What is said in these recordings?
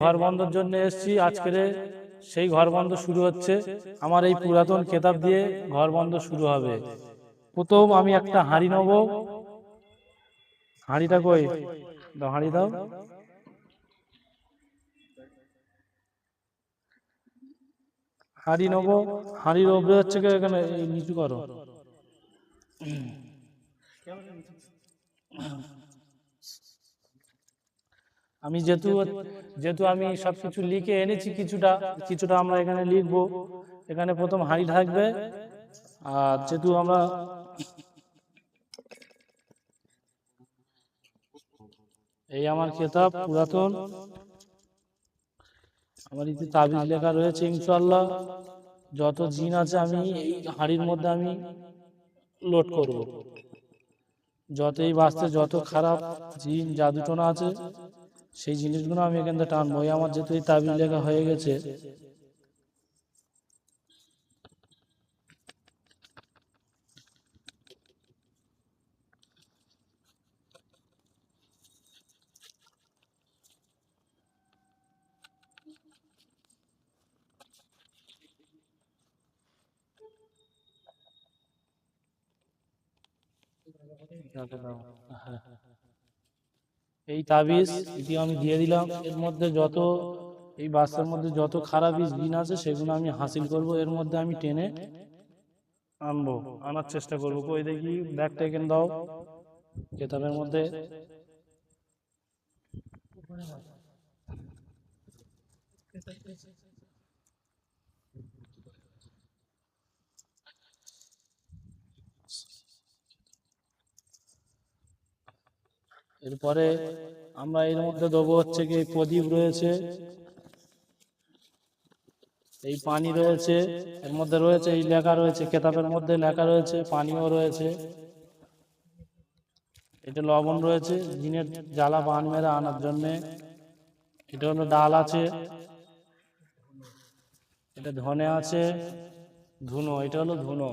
ঘর বন্ধর জন্য এসেছি আজকের সেই ঘর বন্ধ শুরু হচ্ছে। আমার এই পুরাতন কেতাব দিয়ে ঘর বন্ধ শুরু হবে। প্রথম আমি একটা হাঁড়ি নেব। হাঁড়িটা কই দাও, হাঁড়ি দাও। হাঁড়ি নেব। হাঁড়ির ওপরে হচ্ছে কি এখানে নিচু করো। আমি যেহেতু যেহেতু আমি সবকিছু লিখে এনেছি, কিছুটা কিছুটা আমরা এখানে লিখবো। এখানে প্রথম হাঁড়ি থাকবে। আর যেহেতু আমরা এই আমার কেতাব পুরাতন, আমার ইতি তাবিজ লেখা রয়েছে। ইনশাআল্লাহ যত জিন আছে আমি এই হাঁড়ির মধ্যে আমি লোড করব। যতই বাঁচতে যত খারাপ জিন জাদুটোনা আছে সেই জিনিসগুলো আমি এখান থেকে টানবো। আমার যেহেতু এই তাবিজ লেখা হয়ে গেছে, এই তাবিজ এটি আমি দিয়ে দিলাম। এর মধ্যে যত এই বাচ্চার মধ্যে যত খারাপ জিন আছে সেগুলো আমি হাসিল করব। এর মধ্যে আমি টেনে আনবো, আনার চেষ্টা করবো। কই দেখি ব্যাগটা এখানে দাও। কেতাবের মধ্যে এরপরে আমরা এর মধ্যে দেবো হচ্ছে কি প্রদীপ রয়েছে, এই পানি রয়েছে, এর মধ্যে রয়েছে এই লেখা রয়েছে, কেতাবের মধ্যে লেখা রয়েছে, পানিও রয়েছে, এটা লবণ রয়েছে জিনের জ্বালা বান মেরে আনার জন্যে। এটা হলো ডাল আছে, এটা ধনে আছে, ধুনো, এটা হলো ধুনো,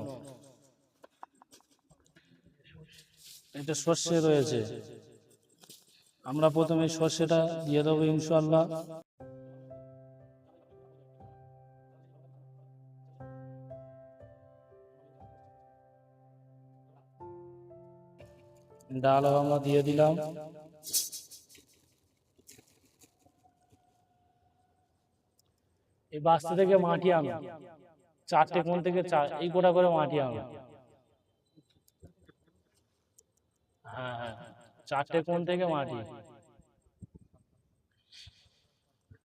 এটা সর্ষে রয়েছে। আমরা প্রথমে সর্ষেটা দিয়ে দেবো ইনশাআল্লাহ। ডাল আমরা দিয়ে দিলাম। এই বাস্তা থেকে মাটি আনো, চারটে কোণ থেকে এই গোটা করে মাটি আনো। হ্যাঁ হ্যাঁ, চারটে কোণ থেকে মাটি।